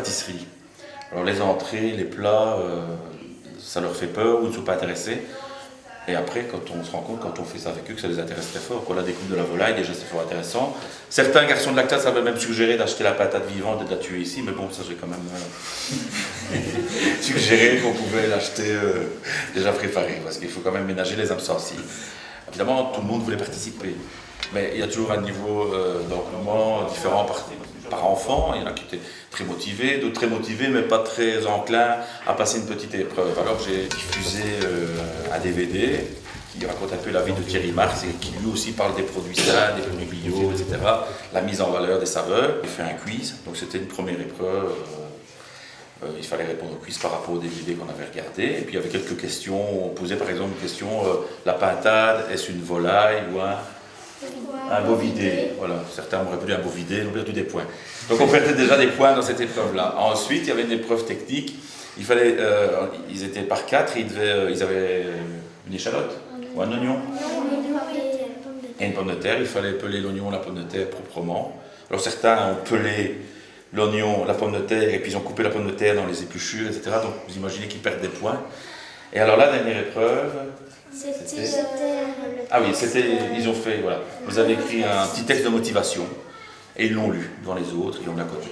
pâtisserie. Alors les entrées, les plats, ça leur fait peur ou ils ne sont pas intéressés. Et après, quand on se rend compte, quand on fait ça avec eux, que ça les intéresse très fort. La découpe de la volaille, déjà, c'est fort intéressant. Certains garçons de la classe avaient même suggéré d'acheter la patate vivante et de la tuer ici, mais bon, ça, j'ai quand même suggéré qu'on pouvait l'acheter déjà préparée, parce qu'il faut quand même ménager les âmes sensibles. Évidemment, tout le monde voulait participer, mais il y a toujours un niveau d'engouement différent par enfant. Il y en a qui étaient très motivés, d'autres très motivés, mais pas très enclins à passer une petite épreuve. Alors j'ai diffusé un DVD qui raconte un peu la vie de Thierry Marx et qui lui aussi parle des produits sains, des produits bio, etc. La mise en valeur des saveurs. J'ai fait un quiz, donc c'était une première épreuve. Il fallait répondre au quiz par rapport au DVD qu'on avait regardé. Et puis il y avait quelques questions. On posait par exemple une question, la pintade, est-ce une volaille ou un bovidé? Voilà, certains ont répondu un bovidé, ils ont perdu des points. Donc on perdait déjà des points dans cette épreuve-là. Ensuite, il y avait une épreuve technique. Il fallait, ils étaient par 4, ils avaient une échalote ou un oignon et une pomme de terre. Il fallait peler l'oignon, la pomme de terre proprement. Alors certains ont pelé l'oignon, la pomme de terre, et puis ils ont coupé la pomme de terre dans les épluchures, etc. Donc vous imaginez qu'ils perdent des points. Et alors la dernière épreuve, ah oui, ils ont fait, voilà, vous avez écrit un petit texte de motivation, et ils l'ont lu devant les autres, et on l'a coté.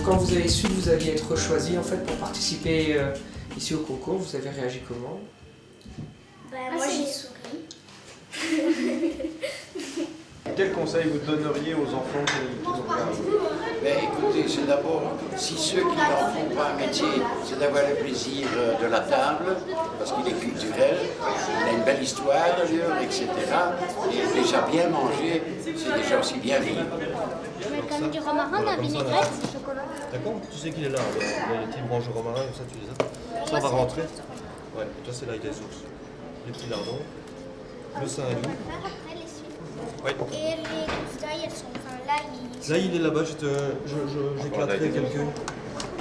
Quand vous avez su que vous alliez être choisi en fait pour participer ici au concours, vous avez réagi comment? Moi j'ai souri. Quel conseil vous donneriez aux enfants qui nous regardent? Écoutez, c'est d'abord, si ceux qui n'en font pas un métier, c'est d'avoir le plaisir de la table, parce qu'il est culturel, il a une belle histoire d'ailleurs, etc. Et déjà bien manger, c'est déjà aussi bien vivre. Mais comme du romarin, la vinaigrette. D'accord? Tu sais qu'il est là, les petits branches de romarin, comme ça tu les as. Ça on va rentrer. Ouais, et toi c'est l'ail des sources. Les petits lardons, le Saint-Loup. Ouais. Et les gousses d'ail, elles sont. Enfin, là, ils. Là il est là-bas, j'éclaterai quelques-uns. Ouais,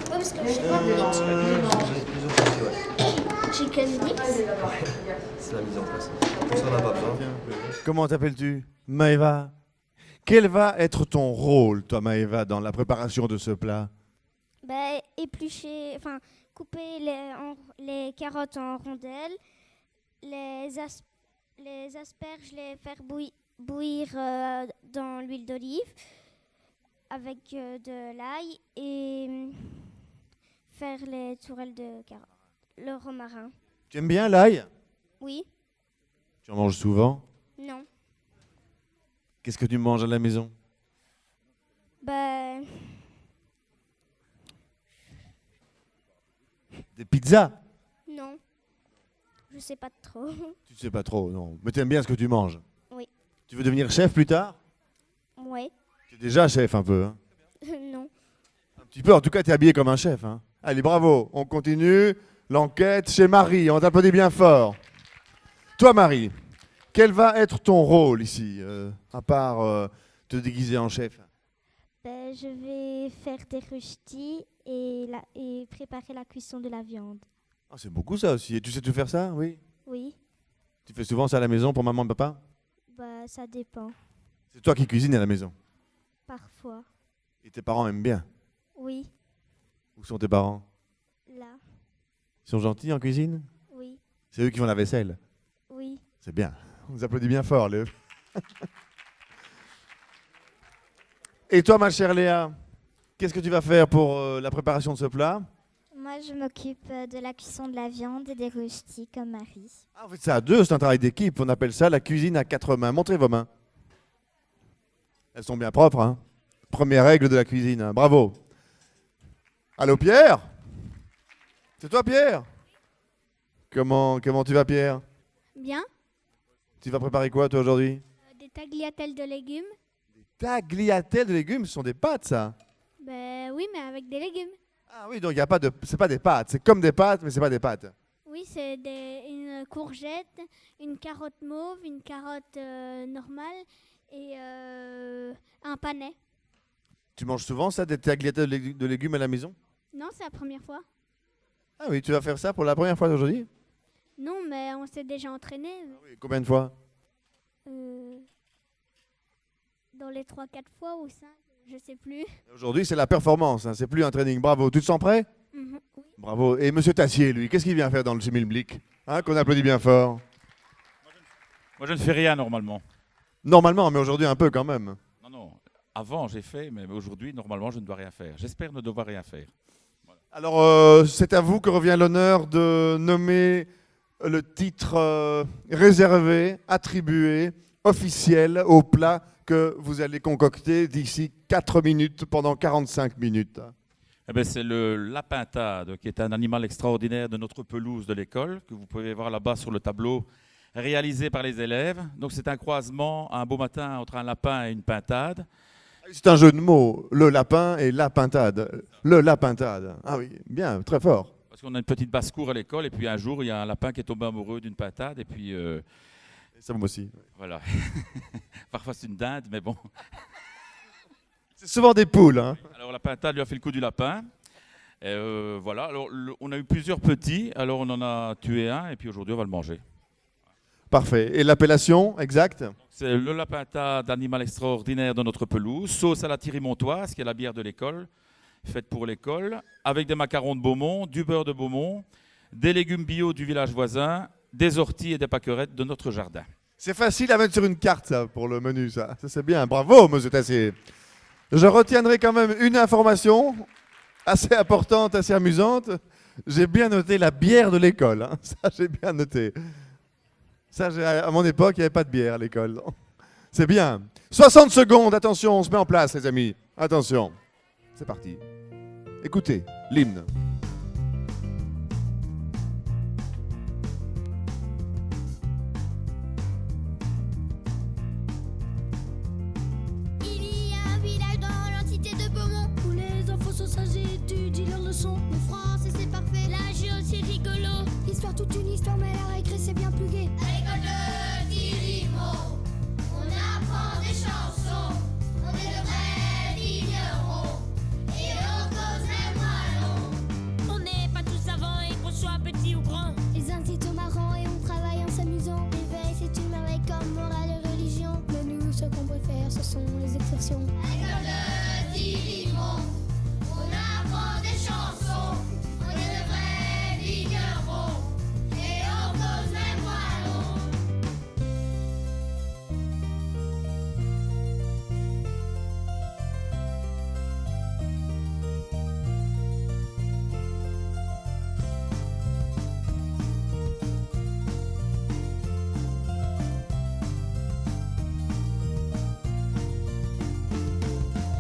parce que j'ai pas J'ai plusieurs petits, ouais. chicken mix. C'est la mise en place. Pour ça on n'a pas besoin. Comment t'appelles-tu? Maëva. Quel va être ton rôle, toi, Maëva, dans la préparation de ce plat? Éplucher, enfin, couper les carottes en rondelles, les asperges, les faire bouillir dans l'huile d'olive avec de l'ail et faire les tourelles de carottes, le romarin. Tu aimes bien l'ail? Oui, Tu en manges souvent? non. Qu'est-ce que tu manges à la maison? Des pizzas? Non. Je sais pas trop. Tu ne sais pas trop, non. Mais tu aimes bien ce que tu manges? Oui. Tu veux devenir chef plus tard? Ouais. Tu es déjà chef un peu, hein? Non. Un petit peu, en tout cas, tu es habillé comme un chef, hein? Allez, bravo. On continue l'enquête chez Marie. On t'applaudit bien fort. Toi, Marie, quel va être ton rôle ici, à part te déguiser en chef? Je vais faire des röstis et préparer la cuisson de la viande. Ah, c'est beaucoup ça aussi. Et tu sais tout faire ça, oui? Oui. Tu fais souvent ça à la maison pour maman et papa? Ça dépend. C'est toi qui cuisines à la maison? Parfois. Et tes parents aiment bien? Oui. Où sont tes parents? Là. Ils sont gentils en cuisine? Oui. C'est eux qui font la vaisselle? Oui. C'est bien. On nous applaudit bien fort, Léo. Et toi, ma chère Léa, qu'est-ce que tu vas faire pour la préparation de ce plat? Moi, je m'occupe de la cuisson de la viande et des röstis comme Marie. Ah, vous faites ça à deux, c'est un travail d'équipe. On appelle ça la cuisine à 4 mains. Montrez vos mains. Elles sont bien propres, hein? Première règle de la cuisine, hein. Bravo. Allô, Pierre? C'est toi, Pierre? Comment tu vas, Pierre? Bien. Tu vas préparer quoi, toi, aujourd'hui? Des tagliatelles de légumes. Tagliatelles de légumes, ce sont des pâtes, ça? Oui, mais avec des légumes. Ah oui, donc il y a pas de, c'est pas des pâtes. C'est comme des pâtes, mais c'est pas des pâtes. Oui, c'est une courgette, une carotte mauve, une carotte normale et un panais. Tu manges souvent ça, des tagliatelles de légumes à la maison? Non, c'est la première fois. Ah oui, tu vas faire ça pour la première fois aujourd'hui? Non, mais on s'est déjà entraîné Oui, combien de fois? dans les 3-4 fois ou 5, je sais plus. Aujourd'hui, c'est la performance, hein, c'est plus un training. Bravo, tu te sens prêt? Oui. Bravo. Et Monsieur Tassier, lui, qu'est-ce qu'il vient faire dans le Schimmelblick? Hein, qu'on applaudit bien fort. Moi, je ne fais rien normalement. Normalement, mais aujourd'hui un peu quand même. Non, non. Avant, j'ai fait, mais aujourd'hui, normalement, je ne dois rien faire. J'espère ne devoir rien faire. Alors, c'est à vous que revient l'honneur de nommer le titre réservé, attribué, officiel au plat que vous allez concocter d'ici 4 minutes pendant 45 minutes. Eh ben, c'est le lapintade, qui est un animal extraordinaire de notre pelouse de l'école, que vous pouvez voir là-bas sur le tableau, réalisé par les élèves. Donc, c'est un croisement, un beau matin, entre un lapin et une pintade. C'est un jeu de mots, le lapin et la pintade. Le lapintade. Ah oui, bien, très fort. Parce qu'on a une petite basse-cour à l'école, et puis un jour, il y a un lapin qui est tombé amoureux d'une pintade, et puis Ça moi aussi. voilà. Parfois, c'est une dinde, mais bon. C'est souvent des poules. Hein. Alors, la pintade lui a fait le coup du lapin. Et voilà. Alors, on a eu plusieurs petits, alors on en a tué un, et puis aujourd'hui, on va le manger. Parfait. Et l'appellation exacte? C'est le lapintade, animal extraordinaire de notre pelouse, sauce à la thierrymontoise, qui est la bière de l'école, faite pour l'école, avec des macarons de Beaumont, du beurre de Beaumont, des légumes bio du village voisin, des orties et des pâquerettes de notre jardin. C'est facile à mettre sur une carte, ça, pour le menu, ça. Ça, c'est bien. Bravo, monsieur Tassier. Je retiendrai quand même une information assez importante, assez amusante. J'ai bien noté la bière de l'école. Hein. Ça, j'ai bien noté. Ça, à mon époque, il n'y avait pas de bière à l'école. C'est bien. 60 secondes, attention, on se met en place, les amis. Attention. C'est parti. Écoutez, l'hymne. Il y a un village dans l'entité de Beaumont où les enfants sont sages et étudient leurs leçons. Le français c'est parfait, la géo c'est rigolo. L'histoire toute une histoire mais la récré c'est bien plus gai. À l'école de Thierry-Mont, on apprend des chansons. On est de vrais vignerons et on cause même wallons. On n'est pas tous savants et qu'on soit petit ou grand. Les instituts marrants et on travaille en s'amusant. L'éveil c'est une merveille comme morale et religion. Mais nous ce qu'on préfère ce sont les excursions. À l'école de Thierry-Mont, on apprend des chansons. On est de vrais vignerons et on cause même wallons.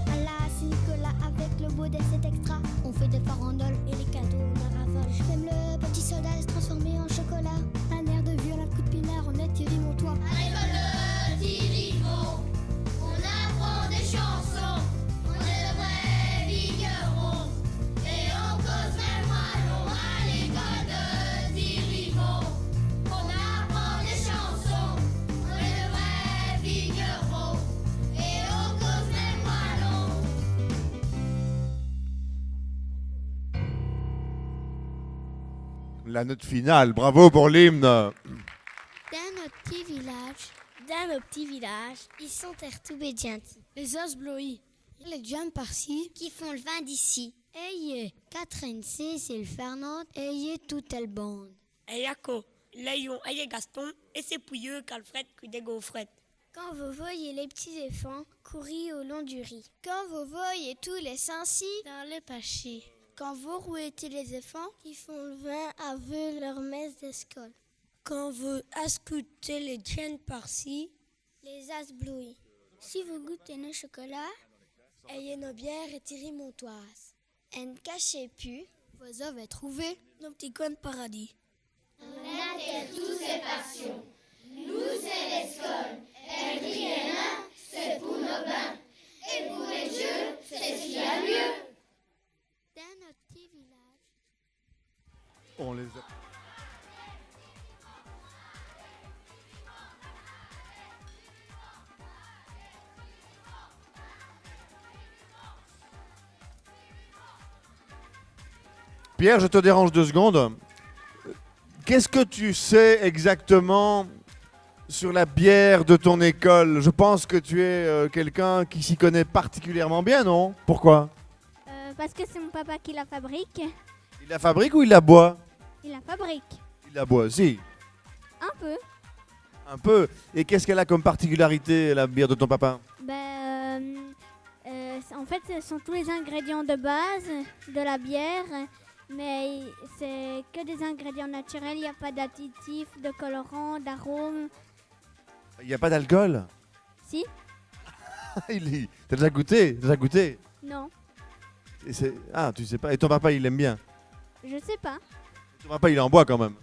À la Saint-Nicolas avec le modèle c'est extra. On fait des farandoles et les cadeaux on en ravole. Même le petit soldat se transformer en chocolat. Un air de violent coup de pinard, on est Thierry-Montois. À l'école de Thierry-Mont, on apprend des chansons. On est de vrais vignerons et on cause même wallons. À l'école de Thierry-Mont, on apprend des chansons. On est de vrais vignerons et on cause même wallons. La note finale. Bravo pour l'hymne. Dans notre petit village, ils sont tout gentils. Les os blois, les jeunes par-ci, qui font le vin d'ici. Ayez, Catherine, c'est le Fernand, ayez toute elle bande. Et Yako, Léon, et Gaston, et c'est pouilleux qu'Alfred cuit des gaufrettes. Quand vous voyez les petits éléphants courir au long du riz. Quand vous voyez tous les sensi dans le pâché. Quand vous rouettez les éléphants qui font le vin avec leur messe d'escole. Quand vous ascoutez les jeunes par-ci, Les as blouis. Si vous goûtez nos chocolats, ayez nos bières et thierrymontoises. et ne cachez plus, vos os vont trouver Nos petits coins de paradis. dans notre petit village. On les a... Pierre, je te dérange 2 secondes. Qu'est-ce que tu sais exactement sur la bière de ton école? Je pense que tu es quelqu'un qui s'y connaît particulièrement bien, non? Pourquoi? Parce que c'est mon papa qui la fabrique. Il la fabrique ou il la boit? Il la fabrique. Il la boit aussi. Un peu. Un peu. Et qu'est-ce qu'elle a comme particularité, la bière de ton papa? En fait, ce sont tous les ingrédients de base de la bière, mais c'est que des ingrédients naturels. Il n'y a pas d'additifs, de colorants, d'arômes. Il n'y a pas d'alcool? Si? T'as déjà goûté? T'as déjà goûté? Non. Ah, tu sais pas. Et ton papa, il aime bien? Je sais pas. Ton papa, il en boit quand même?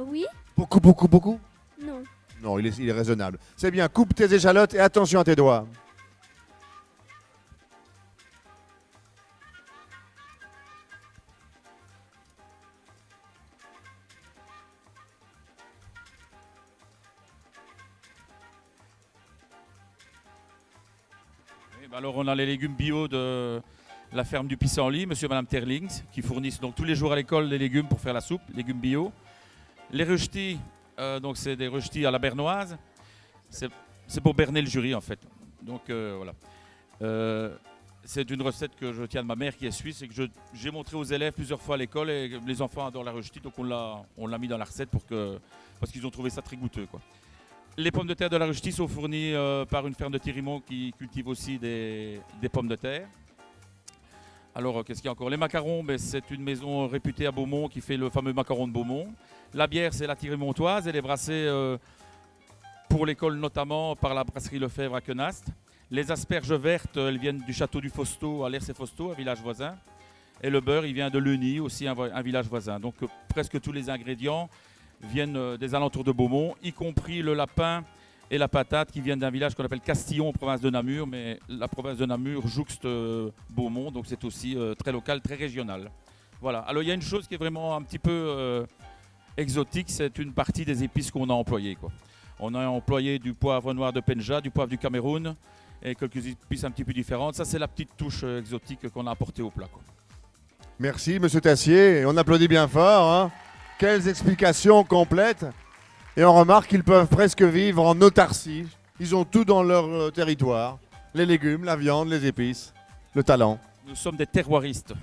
Oui? Beaucoup, beaucoup, beaucoup? Non. Non, il est raisonnable. C'est bien, coupe tes échalotes et attention à tes doigts. Oui, bah alors on a les légumes bio de la ferme du Pissenlit, monsieur et madame Terlings, qui fournissent donc tous les jours à l'école des légumes pour faire la soupe, légumes bio. Les rejetis, donc c'est des rejetis à la bernoise. C'est pour berner le jury en fait. Donc voilà. C'est une recette que je tiens de ma mère qui est suisse et que j'ai montré aux élèves plusieurs fois à l'école et les enfants adorent la rejetie, donc on l'a mis dans la recette parce qu'ils ont trouvé ça très goûteux, quoi. Les pommes de terre de la rejetie sont fournies par une ferme de Thirimont qui cultive aussi des pommes de terre. Alors, qu'est-ce qu'il y a encore? Les macarons, c'est une maison réputée à Beaumont qui fait le fameux macaron de Beaumont. La bière, c'est la Thirimontoise. Elle est brassée pour l'école notamment par la brasserie Lefebvre à Quenast. Les asperges vertes, elles viennent du château du Fausto à l'Ers-et-Fausto, un village voisin. Et le beurre, il vient de Leuny, aussi un village voisin. Donc, presque tous les ingrédients viennent des alentours de Beaumont, y compris le lapin et la patate qui viennent d'un village qu'on appelle Castillon en province de Namur, mais la province de Namur jouxte Beaumont, donc c'est aussi très local, très régional. Voilà. Alors il y a une chose qui est vraiment un petit peu exotique, c'est une partie des épices qu'on a employées, quoi. On a employé du poivre noir de Penja, du poivre du Cameroun et quelques épices un petit peu différentes. Ça, c'est la petite touche exotique qu'on a apportée au plat, quoi. Merci, monsieur Tassier. On applaudit bien fort, hein. Quelles explications complètes. Et on remarque qu'ils peuvent presque vivre en autarcie. Ils ont tout dans leur territoire. Les légumes, la viande, les épices, le talent. Nous sommes des terroiristes.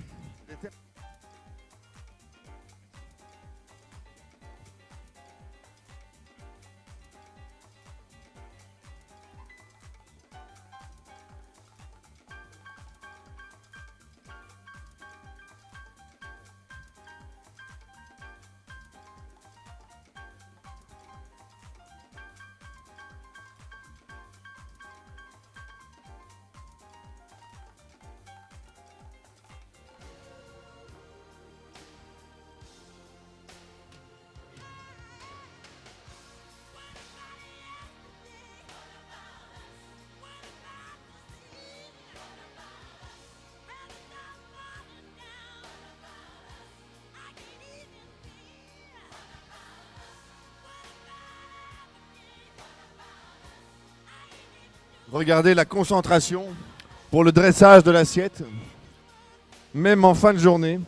Regardez la concentration pour le dressage de l'assiette, même en fin de journée.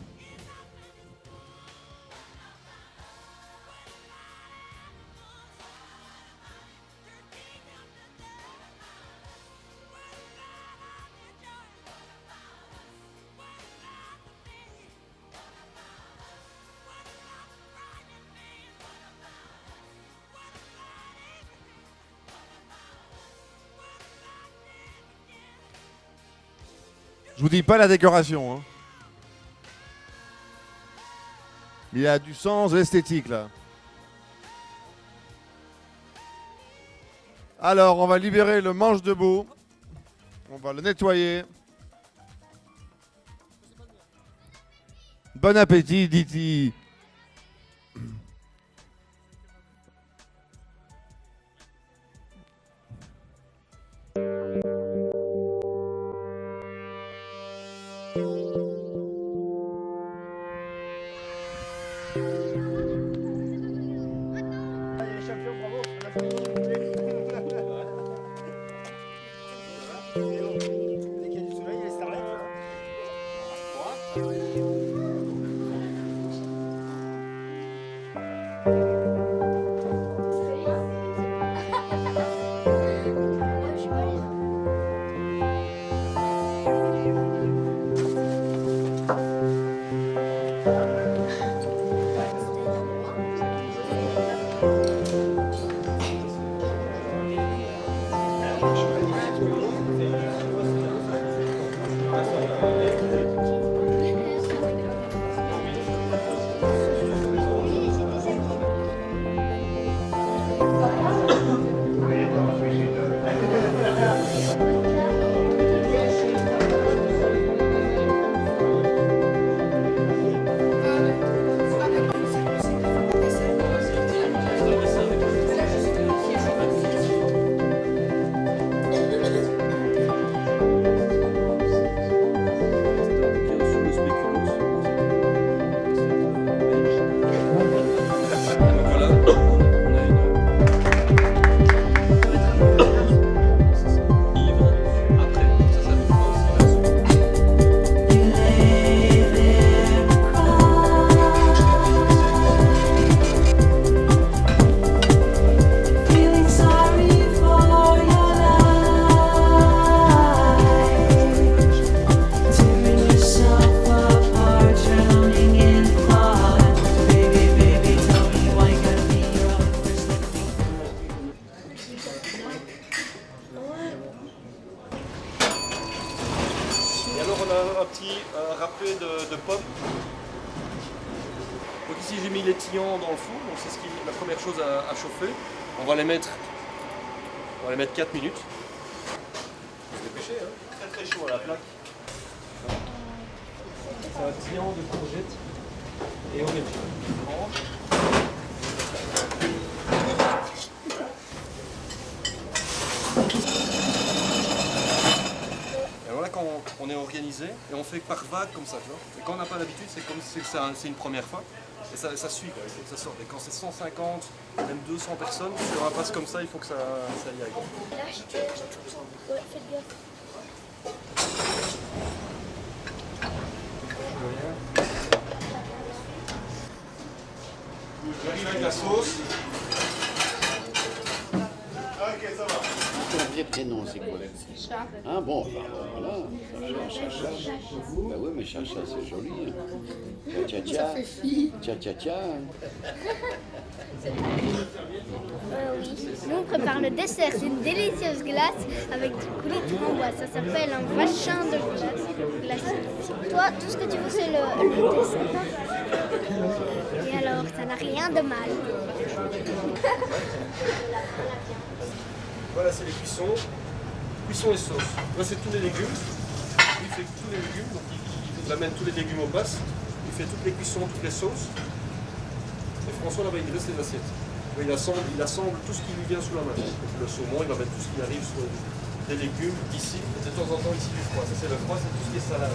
Je vous dis pas la décoration, hein. Il y a du sens esthétique là. Alors, on va libérer le manche debout. On va le nettoyer. Bon appétit, dit-il. ici j'ai mis les tillants dans le four, donc c'est la première chose à chauffer. On va les mettre 4 minutes. Faut se dépêcher, hein. Très très chaud à la plaque. C'est un tillant de courgettes et aubergines. Et voilà quand on est organisé et on fait par vague comme ça, tu vois. Et quand on n'a pas l'habitude, c'est comme si c'est une première fois. Et ça suit, quoi. Il faut que ça sorte. Et quand c'est 150, même 200 personnes, sur un passe comme ça, il faut que ça y aille. Ouais, faites gaffe. J'arrive avec la sauce. Ton vrai prénom, c'est quoi? Chacha. Ah bon, bah, voilà. Chacha. Bah oui, mais Chacha, c'est joli. Hein. Tcha-tcha. Ça fait fille. Tcha-tcha-tcha. Oui. Nous, on prépare le dessert. C'est une délicieuse glace avec du coulis de framboise. Ça s'appelle un vachin de glace glacée. Toi, tout ce que tu veux, c'est le dessert. Et alors, ça n'a rien de mal. Voilà, c'est les cuissons. Cuissons et sauce. Là, c'est tous les légumes. Il fait tous les légumes. Donc, il amène tous les légumes au passe. Il fait toutes les cuissons, toutes les sauces. Et François, là-bas, il dresse les assiettes. Il assemble tout ce qui lui vient sous la main. Donc, le saumon, il va mettre tout ce qui arrive sur les légumes ici. Et de temps en temps, ici, du froid. Ça, c'est le froid, c'est tout ce qui est salade.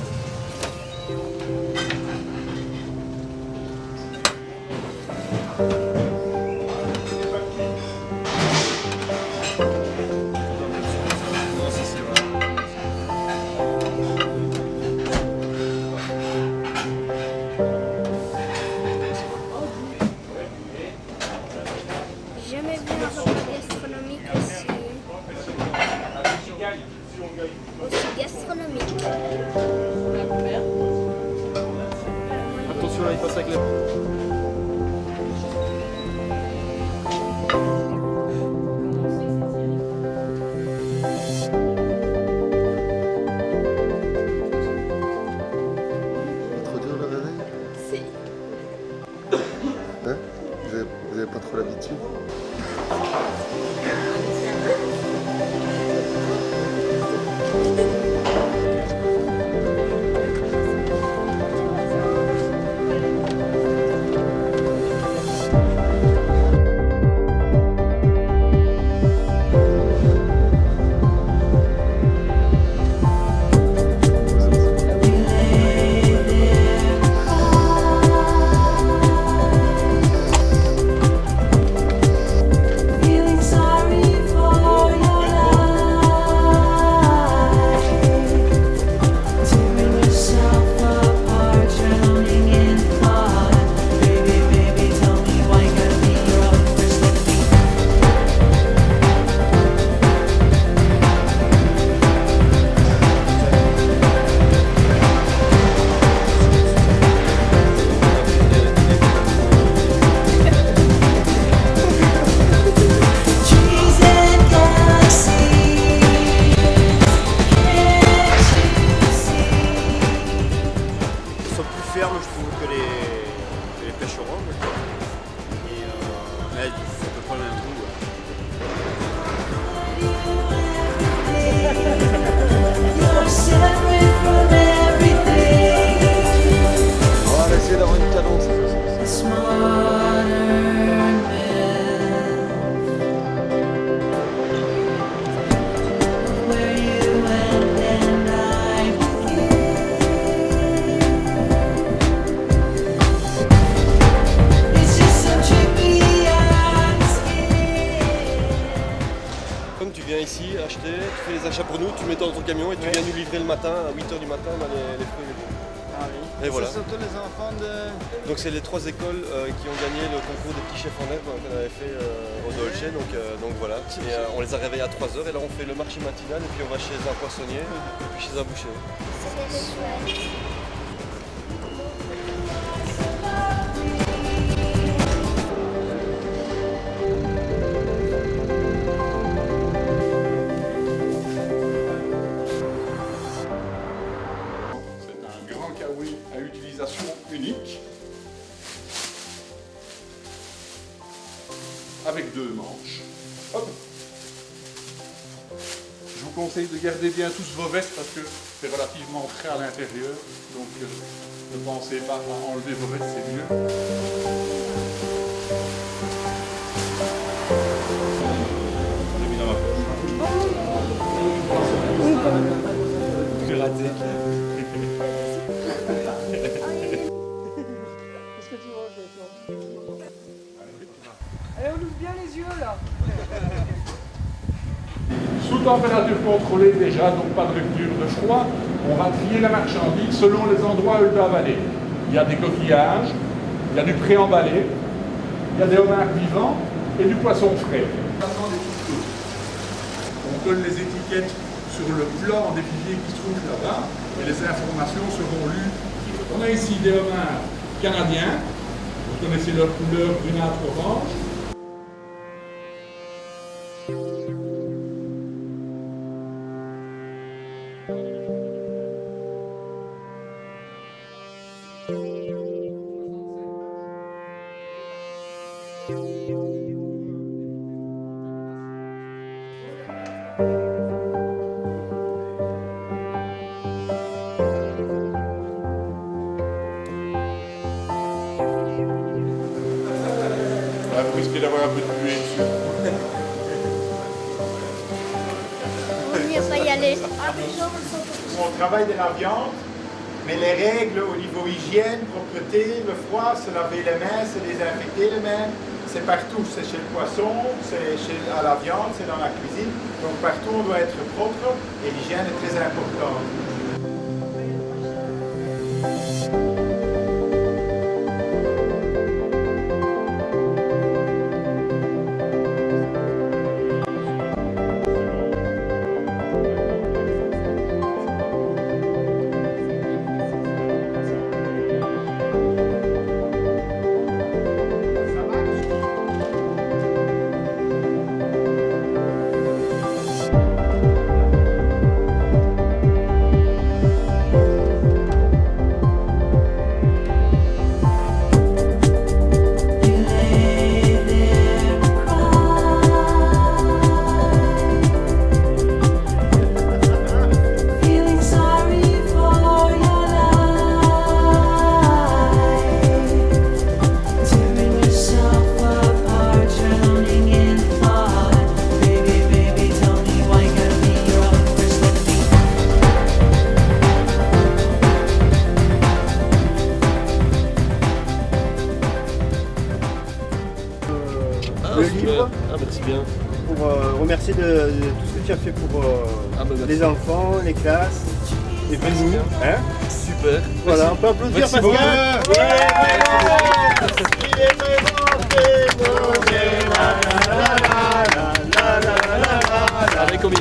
Jamais vu un repas gastronomique aussi gastronomique. Attention, là, il passe avec les... Trop dur le réveil? Si. Hein? Vous avez pas trop l'habitude? Ferme, je trouve, que les pêcherons. Et c'est à peu près le même goût. On va essayer d'avoir une cadence. Comme tu viens ici acheter, tu fais les achats pour nous, tu mets dans ton camion et tu viens nous livrer le matin, à 8h du matin, on a les fruits et légumes. Ah oui. Et voilà. C'est surtout les enfants de... Donc c'est les 3 écoles qui ont gagné le concours des petits chefs en herbe qu'on avait fait au Dolce, donc voilà. Et on les a réveillés à 3h et là on fait le marché matinal et puis on va chez un poissonnier et puis chez un boucher. C'était chouette. C'est un grand kawi à utilisation unique. avec 2 manches. Hop. Je vous conseille de garder bien tous vos vestes parce que c'est relativement frais à l'intérieur. Donc ne pensez pas à enlever vos vestes, c'est mieux. J'ai raté. Qu'est-ce que tu manges toi? Allez, on ouvre bien les yeux là. Sous température contrôlée déjà, donc pas de rupture de froid, on va trier la marchandise selon les endroits où elle doit aller. Il y a des coquillages, il y a du pré-emballé, il y a des homards vivants et du poisson frais. On donne les étiquettes sur le plan des filiers qui se trouvent là-bas et les informations seront lues. On a ici des homards canadiens, vous connaissez leur couleur brunâtre-orange. Vous risquez d'avoir un peu de buée dessus. Vaut mieux pas y aller. On travaille de la viande, mais les règles au niveau hygiène, propreté, le froid, se laver les mains, se désinfecter les mains, c'est partout. C'est chez le poisson, c'est à la viande, c'est dans la cuisine. Donc partout on doit être propre et l'hygiène est très importante. Le livre, merci bien. Pour remercier de tout ce que tu as fait pour les enfants, les classes, et puis nous. Hein, super. Voilà, on peut applaudir merci Pascal. Il est vraiment Avec combien?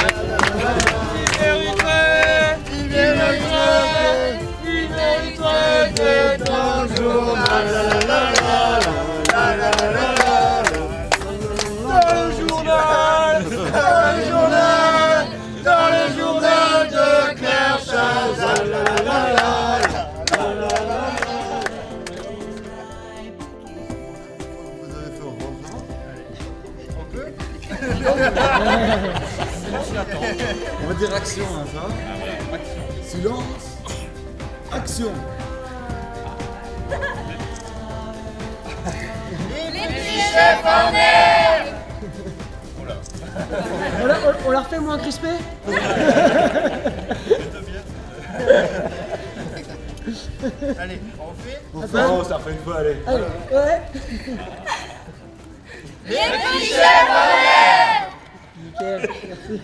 Il mériterait de ton journal. Dans le journal de Claire Chazal. Vous avez fait un rangement? On peut? On va dire action, hein, ça. Silence. Action. Les petits chefs en l'air. On la refait moins crispé. Allez, on fait? On fait, oh, ça fait une fois, allez. Allez, ouais. Les petits chefs en l'air. Nickel, merci.